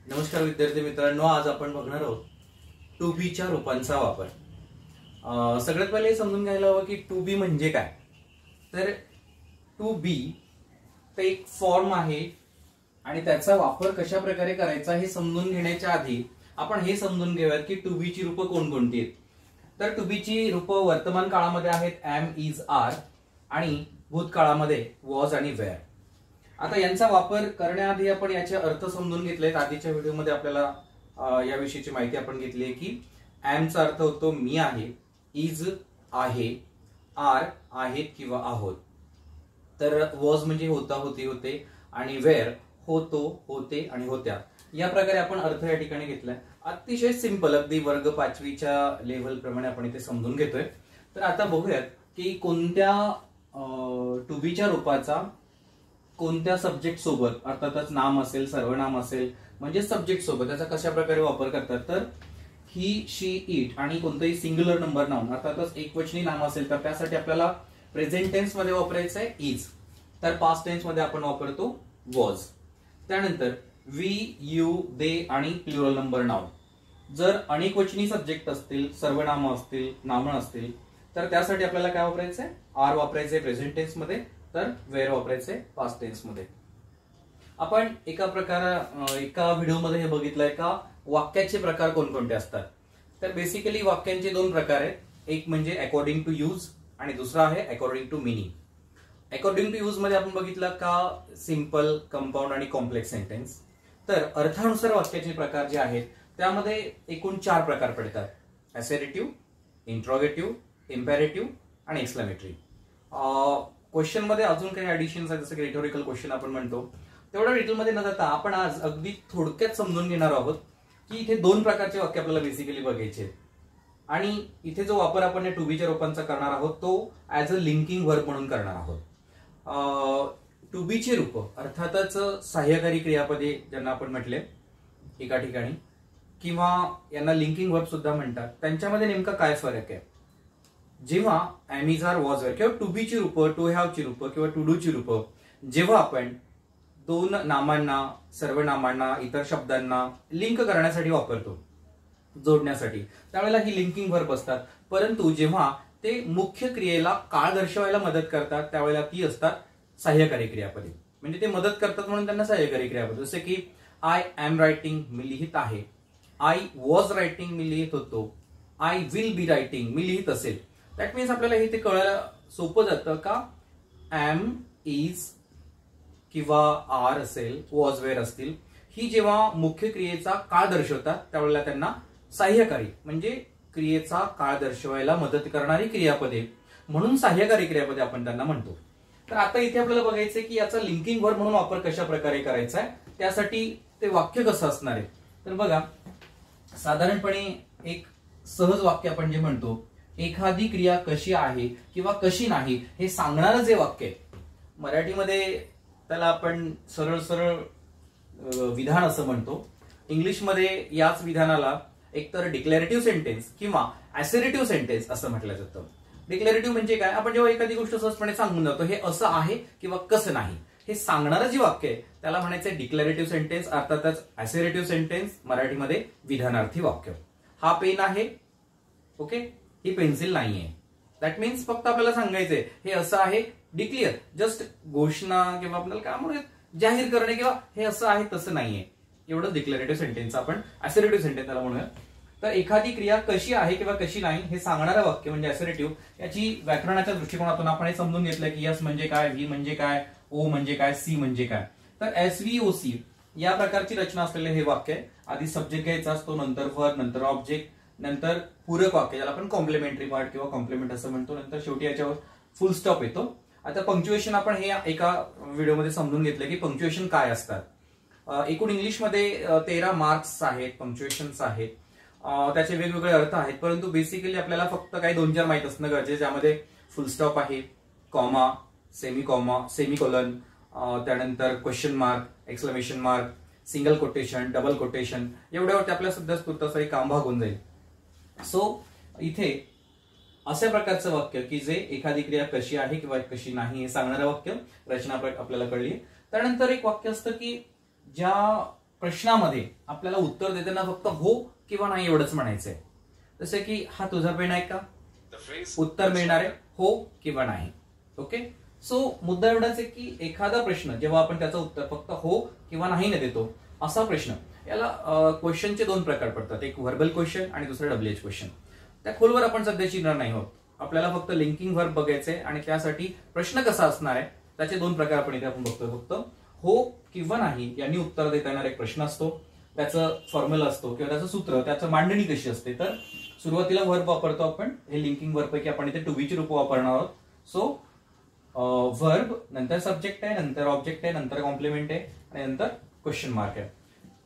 नमस्कार विद्यार्थी मित्रांनो, आज आपण बघणार आहोत टू बी च्या रूपांचा वापर। सगळ्यात पहिले समजून घ्यायला हवं की टू बी म्हणजे काय। तर टू बी ते एक फॉर्म आहे आणि त्याचा वापर कशा प्रकारे करायचा हे समजून घेण्याच्या आधी आपण हे समजून घेऊयात की टू बी ची रूपं कोणकोणती आहेत। तर टू बी ची रूपं वर्तमान काळामध्ये आहेत एम, इज, आर आणि भूतकाळामध्ये वॉज आणि वेअर। आता यांचा वापर करण्याआधी आपण याचे अर्थ समजून घेतलेत। आधीच्या व्हिडिओमध्ये आपल्याला याविषयीची माहिती आपण घेतली आहे की एम चा अर्थ होतो मी आहे, इज आहे, आर आहेत किंवा आहोत, तर वॉज म्हणजे होता, होती, होते आणि वेअर होतो, होते आणि होत्या। या प्रकारे आपण अर्थ या ठिकाणी घेतलाय। अतिशय सिंपल, अगदी वर्ग 5वीच्या लेव्हल प्रमाणे आपण इथे समजून घेतोय। तर आता बघूयात की कोणत्या टू बी च्या रूपाचा कोणत्या सब्जेक्ट सोबत, अर्थातच नाम असेल, सर्वनाम असेल म्हणजे सब्जेक्ट सोबत त्याचा कशा प्रकारे वापर करतात। तर ही, शी, इट आणि कोणतंही सिंग्युलर नंबर नाउन अर्थातच एकवचनी नाम असेल तर त्यासाठी आपल्याला प्रेझेंट टेन्स मध्ये वापरायचं आहे इज, तर पास्ट टेन्स मध्ये आपण वापरतो वॉज। त्यानंतर वी, यू, दे आणि प्लुरल नंबर नाउन। जर अनेकवचनी सब्जेक्ट असतील, सर्वनाम असतील, नामं असतील तर त्यासाठी आपल्याला काय वापरायचं आहे, आर वापरायचंय प्रेझेंट टेन्स मध्ये, तर वेअर वापरायचे पास्ट टेन्स मध्ये। आपण एका व्हिडिओमध्ये हे बघितलंय का वाक्याचे प्रकार कोणकोणते असतात। तर बेसिकली वाक्यांचे दोन प्रकार आहेत, एक म्हणजे अकॉर्डिंग टू यूज आणि दुसरा आहे according to meaning. According to use मध्ये आपण बघितलं का सिंपल, कंपाऊंड आणि कॉम्प्लेक्स सेंटेन्स। तर अर्थानुसार वाक्याचे प्रकार जे आहेत त्यामध्ये एकूण 4 प्रकार पडतात, असर्टिव्ह, इंट्रोगेटिव्ह, इम्पेरेटिव्ह आणि एक्सक्लेमेटरी। क्वेश्चन मध्ये अजून काही ऍडिशन्स आहेत, जसं की रिटोरिकल क्वेश्चन आपण म्हणतो, तेवढ्या डिटेलमध्ये न जाता आपण आज अगदी थोडक्यात समजून घेणार आहोत की इथे 2 प्रकारचे वाक्य आपल्याला बेसिकली बघायचे आणि इथे जो वापर आपण टू बी च्या रूपांचा करणार आहोत तो ऍज अ लिंकिंग वर्ब म्हणून करणार आहोत। टू बी ची रूप अर्थातच सहाय्यकारी क्रियापदे ज्यांना आपण म्हटले एका ठिकाणी, किंवा यांना लिंकिंग वर्ब सुद्धा म्हणतात, त्यांच्यामध्ये नेमका काय फरक आहे। जेव्हा am, is, are, was, were किंवा टू बी ची रूप, टू हॅव ची रूप किंवा टू डू ची रूप जेव्हा आपण 2 नामांना, सर्वनामांना, इतर शब्दांना लिंक करण्यासाठी वापरतो, जोडण्यासाठी, त्यावेळेला ही लिंकिंग वर्ब असतात। परंतु जेव्हा ते मुख्य क्रियेला काळ दर्शवायला मदत करतात त्यावेळेला ती असतात सहाय्यकारी क्रियापदे, म्हणजे ते मदत करतात म्हणून त्यांना सहाय्यकारी क्रियापदे। जसे की आय एम रायटिंग मी लिहित आहे, आय वॉज रायटिंग मी लिहित होतो, आय विल बी रायटिंग मी लिहित असेल। दॅट मीन्स आपल्याला हे कळायला सोपं जातं का एम, इज किंवा आर असेल, वॉज, वेअर असतील, ही जेव्हा मुख्य क्रियेचा काळ दर्शवतात त्यावेळेला त्यांना सहाय्यकारी म्हणजे क्रियेचा काळ दर्शवायला मदत करणारी क्रियापदे म्हणून सहाय्यकारी क्रियापदे आपण त्यांना म्हणतो। तर आता इथे आपल्याला बघायचंय की याचा लिंकिंग वर्ब म्हणून वापर कशा प्रकारे करायचा आहे, त्यासाठी ते वाक्य कसं असणार आहे। तर बघा, साधारणपणे एक सहज वाक्य आपण जे म्हणतो, एखादी क्रिया कशी आहे किंवा कशी नाही हे सांगणारं जे वाक्य आहे, मराठीमध्ये त्याला आपण सरळ सरळ विधान असं म्हणतो, इंग्लिशमध्ये याच विधानाला एकतर डिक्लेरेटिव्ह सेंटेन्स किंवा असर्टिव्ह सेंटेन्स असं म्हटलं जातं। डिक्लेरेटिव्ह म्हणजे काय, आपण जेव्हा एखादी गोष्ट सहजपणे सांगून जातो हे असं आहे किंवा कसं नाही हे सांगणारं जे वाक्य आहे त्याला म्हणायचं डिक्लेरेटिव्ह सेंटेन्स, अर्थातच असर्टिव्ह सेंटेन्स मराठीमध्ये विधानार्थी वाक्य। हा पेन आहे, ओके, ही पेन्सिल नाहीये, दॅट मीन्स फक्त आपल्याला सांगायचंय हे असं आहे, डिक्लेअर, जस्ट घोषणा किंवा आपल्याला काय म्हणूयात, जाहीर करणे किंवा हे असं आहे तसं नाहीये, एवढं डिक्लेरेटिव्ह सेंटेन्स आपण असर्टिव्ह सेंटेन्स त्याला म्हणूया। तर एखादी क्रिया कशी आहे किंवा कशी नाही हे सांगणारं वाक्य म्हणजे असर्टिव्ह, याची व्याकरणाच्या दृष्टिकोनातून आपण हे समजून घेतलं की यस म्हणजे काय, व्ही म्हणजे काय, ओ म्हणजे काय, सी म्हणजे काय। तर SVOC या प्रकारची रचना असलेले हे वाक्य आहे। आधी सब्जेक्ट घ्यायचा असतो, नंतर वर्ब, नंतर ऑब्जेक्ट, नंतर पूरक वाक्य ज्याला आपण कॉम्प्लिमेंटरी पार्ट किंवा कॉम्प्लिमेंट असं म्हणतो, नंतर शेवटी याच्यावर फुल स्टॉप येतो। आता पंक्च्युएशन आपण हे एका व्हिडिओमध्ये समजून घेतलं की पंक्च्युएशन काय असतात। एकूण इंग्लिशमध्ये 13 मार्क्स आहेत, पंक्च्युएशन्स आहेत, त्याचे वेगवेगळे अर्थ आहेत, परंतु बेसिकली आपल्याला फक्त काही 2-4 माहित असणं गरजेचं, ज्यामध्ये फुल स्टॉप आहे, कॉमा, सेमीकोलन, त्यानंतर question mark, exclamation mark, single quotation, double quotation, एवढ्यावरती आपल्या सध्या तुर्तास काम भागून जाईल। सो इथे अशा प्रकारचं वाक्य की जे एखादी क्रिया कशी आहे किंवा कशी नाही हे सांगणारं वाक्य रचना आपल्याला कळली। त्यानंतर एक वाक्य असतं की ज्या प्रश्नामध्ये आपल्याला उत्तर देताना फक्त हो किंवा नाही एवढंच म्हणायचंय. जसे की हा तुझा पेन आहे का, उत्तर मिळणार आहे हो किंवा नाही. ओके, सो मुद्दा एवढाच आहे की एखादा प्रश्न जेव्हा आपण त्याचं उत्तर फक्त हो किंवा नाही न देतो, असा प्रश्न, याला क्वेश्चनचे दोन प्रकार पडतात, एक व्हर्बल क्वेश्चन आणि दुसरं WH क्वेश्चन. त्या खोलवर आपण सध्या शिकणार नाही आहोत. आपल्याला फक्त लिंकिंग व्हर्ब बघायचंय आणि त्यासाठी प्रश्न कसा असणार आहे त्याचे दोन प्रकार आपण इथे आपण बघतोय. फक्त हो किंवा नाही यांनी उत्तर देता येणारा एक प्रश्न असतो, त्याचं फॉर्म्युला असतो किंवा त्याचं सूत्र, त्याचं मांडणी कशी असते. तर सुरुवातीला व्हर्ब वापरतो आपण, हे लिंकिंग व्हर्ब पैकी आपण इथे टू बी ची रूप वापरणार आहोत. सो व्हर्ब, नंतर सब्जेक्ट आहे, नंतर ऑब्जेक्ट आहे, नंतर कॉम्प्लिमेंट आहे आणि नंतर क्वेश्चन मार्क आहे.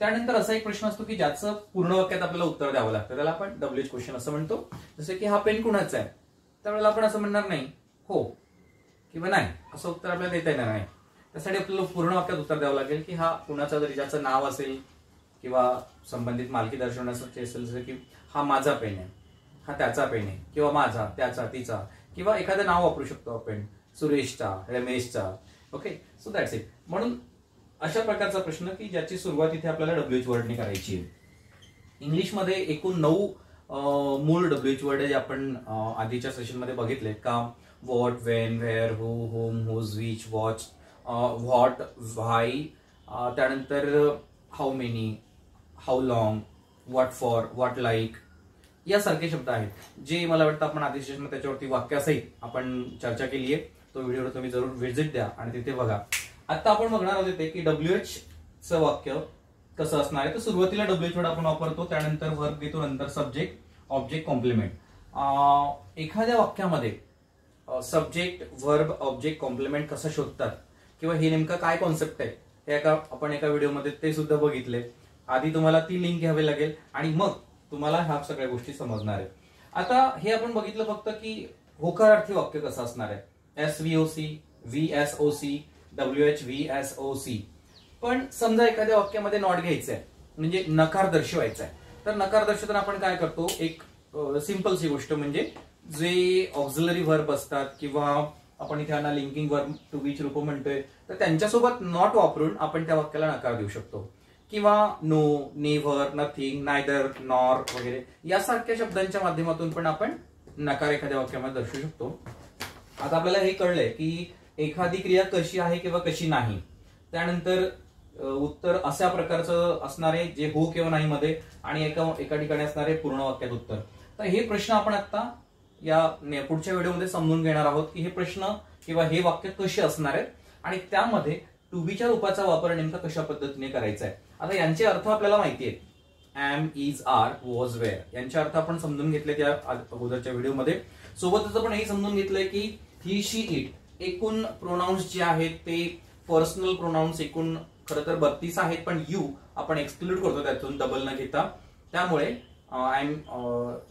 त्यानंतर असा एक प्रश्न असतो की ज्याचं पूर्ण वाक्यात आपल्याला उत्तर द्यावं लागतं, त्याला आपण WH क्वेश्चन असं म्हणतो. जसे की हा पेन कुणाचा आहे, त्यावेळेला आपण असं म्हणणार नाही हो किंवा नाही, असं उत्तर आपल्याला देता येणार नाही. त्यासाठी आपल्याला पूर्ण वाक्यात उत्तर द्यावं लागेल की हा कुणाचा, जरी ज्याचं नाव असेल किंवा संबंधित मालकी दर्शवण्यासाठी असेल, जसं की हा माझा पेन आहे, हा त्याचा पेन आहे, किंवा माझा, त्याचा, तिचा, किंवा एखादं नाव वापरू शकतो आपण, सुरेशचा, रमेशचा. Okay, so that's it. म्हणून अशा प्रकारचा प्रश्न की ज्याची सुरुवात इथे आपल्याला WH वर्डने करायची आहे. इंग्लिशमध्ये एकूण 9 मूळ WH वर्ड जे आपण आधीच्या सेशनमध्ये बघितलेत का, what, when, where, who, whom, whose, which, watch, what, why, त्यानंतर how many, how long, what for, what like, यासारखे शब्द आहेत जे मला वाटतं आपण आधी सेशनमध्ये त्याच्यावरती वाक्यासहित आपण चर्चा केली आहे. तो व्हिडिओ तुम्ही जरूर व्हिजिट द्या आणि तिथे बघा. आता आपण बघणार आहोत ते की WH चं वाक्य कसं असणार आहे. तर सुरुवातीला WH वर्ड आपण वापरतो, त्यानंतर व्हर्ब घेतो, नंतर सब्जेक्ट, ऑब्जेक्ट, कॉम्प्लिमेंट. एखाद्या वाक्यामध्ये सब्जेक्ट, व्हर्ब, ऑब्जेक्ट, कॉम्प्लिमेंट कसं शोधतात किंवा हे नेमकं काय कॉन्सेप्ट आहे हे आपण एका व्हिडिओमध्ये ते सुद्धा बघितले. आधी तुम्हाला ती लिंक घ्यावी लागेल आणि मग तुम्हाला ह्या सगळ्या गोष्टी समजणार आहेत. आता हे आपण बघितलं फक्त की होकारार्थी वाक्य कसं असणार आहे, SVOC, VSOC, WHVSOC. पण समजा एखाद्या वाक्यामध्ये नॉट घ्यायचं आहे, म्हणजे नकार दर्शवायचा आहे, तर नकार दर्शवताना आपण काय करतो, एक सिंपलची गोष्ट म्हणजे जे ऑक्झिलरी व्हर्ब असतात किंवा आपण इथे यांना लिंकिंग व्हर्ब टू बी ची रूप म्हणतोय, तर त्यांच्यासोबत नॉट वापरून आपण त्या वाक्याला नकार देऊ शकतो. किंवा no, never, nothing, neither, nor वगैरे यासारख्या शब्दांच्या माध्यमातून पण आपण नकार एखाद्या वाक्यामध्ये दर्शवू शकतो. आता आपल्याला हे कळलंय की एखादी क्रिया कशी आहे किंवा कशी नाही, त्यानंतर उत्तर अशा प्रकारचं असणार आहे जे हो किंवा नाही मध्ये, आणि एका ठिकाणी असणार आहे पूर्ण वाक्यात उत्तर. तर हे प्रश्न आपण आता या पुढच्या व्हिडिओमध्ये समजून घेणार आहोत की हे प्रश्न किंवा हे वाक्य कसे असणार आहेत आणि त्यामध्ये टू बीच्या रूपाचा वापर नेमका कशा पद्धतीने करायचा आहे. आता यांचे अर्थ आपल्याला माहिती आहेत, am, is, are, was, were यांचे अर्थ आपण समजून घेतले त्या अगोदरच्या व्हिडिओमध्ये. सोबतच आपण हे समजून घेतलंय की ही, शी, इट एकूण प्रोनाउन्स जे आहेत ते पर्सनल प्रोनाउन्स एकूण खरं तर 32 आहेत, पण यू आपण एक्सक्लूड करतो त्यातून डबल न घेता. त्यामुळे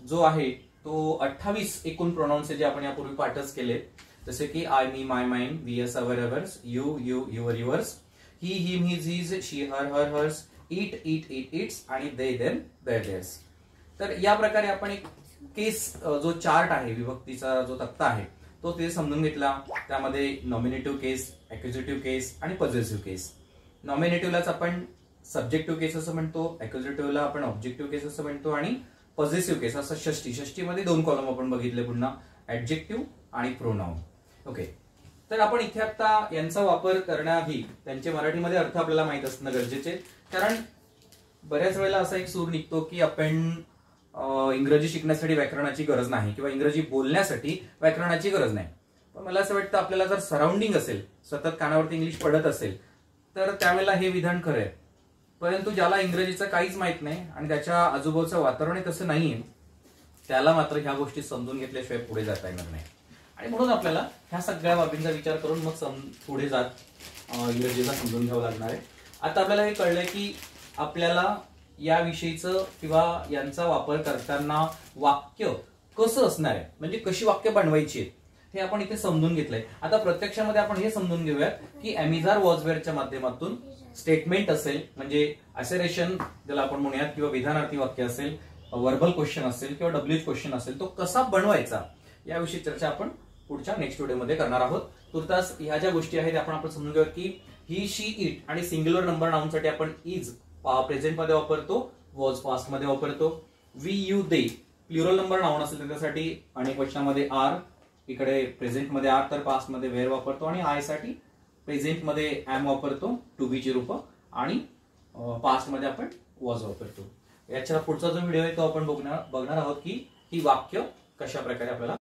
जो आहे तो 28 एकूण प्रोनाउन्स जे आपण यापूर्वी पाठच केले, जसे की I, me, my, mine, we, us, our, ours, you, your, yours, he, him, his, his, she, her, her, hers, it, its आणि दे, देम, देअर, देअर्स. तर या प्रकारे आपण एक केस जो चार्ट आहे, विभक्तीचा जो तक्ता आहे तो ते समजून घेतला. त्यामध्ये नॉमिनेटिव्ह केस, एक्युजेटिव्ह केस आणि पॉझिटिव्ह केस. नॉमिनेटिव्हलाच आपण सब्जेक्टिव्ह केस असं म्हणतो, एक्युजेटिव्हला आपण ऑब्जेक्टिव्ह केस असं म्हणतो आणि पॉझिटिव्ह केस असं षष्टीमध्ये 2 कॉलम आपण बघितले पुन्हा, ऍडजेक्टिव्ह आणि प्रोनाउन. ओके, तर आपण इथे आता यांचा वापर करण्याआधी त्यांचे मराठीमध्ये अर्थ आपल्याला माहित असणं गरजेचे, कारण बऱ्याच वेळेला असा एक सूर निघतो की आपण इंग्रजी शिकण्यासाठी व्याकरणाची गरज नाही किंवा इंग्रजी बोलण्यासाठी व्याकरणाची गरज नाही. पण मला असं वाटतं आपल्याला जर सराउंडिंग असेल, सतत कानावरती इंग्लिश पडत असेल, तर त्यावेळेला हे विधान खरं आहे. परंतु ज्याला इंग्रजीचं काहीच माहित नाही आणि त्याच्या आजूबाजूचं वातावरण तसं नाहीये, त्याला मात्र ह्या गोष्टी समजून घेतल्याशिवाय पुढे जाता येणार नाही. आणि म्हणून आपल्याला ह्या सगळ्या बाबींचा विचार करून मग पुढे जात इंग्रजीला समजून घ्यावं लागणार आहे. आता आपल्याला हे कळलंय की आपल्याला याविषयीचं किंवा यांचा वापर करताना वाक्य कसं असणार आहे, म्हणजे कशी वाक्य बनवायची आहेत हे आपण इथे समजून घेतलंय. आता प्रत्यक्षामध्ये आपण हे समजून घेऊयात की एम, इज, आर, वॉज, वेअरच्या माध्यमातून स्टेटमेंट असेल, म्हणजे असेरेशन ज्याला आपण म्हणूयात, किंवा विधानार्थी वाक्य असेल, वर्बल क्वेश्चन असेल किंवा WH क्वेश्चन असेल, तो कसा बनवायचा याविषयी चर्चा आपण पुढच्या नेक्स्ट व्हिडिओमध्ये करणार आहोत. तुर्तास ह्या ज्या गोष्टी आहेत आपण समजून घेऊयात की ही, शी, इट आणि सिंग्युलर नंबर नाउनसाठी आपण इज, प्रेझेंट मध्ये वापरतो, वॉज पास्ट मध्ये वापरतो. We you they plural number noun असेल त्याच्यासाठी अनेक वचनामध्ये आर, इकडे प्रेझेंट मध्ये आर तर पास्ट मध्ये वेअर वापरतो, आणि आय साठी प्रेझेंट मध्ये एम वापरतो टू बी ची रूप, आणि पास्ट मध्ये आपण वॉज वापरतो. याच्या पुढचा जो व्हिडिओ आहे तो आपण बघणार आहोत की ही वाक्य कशा प्रकारे आपल्याला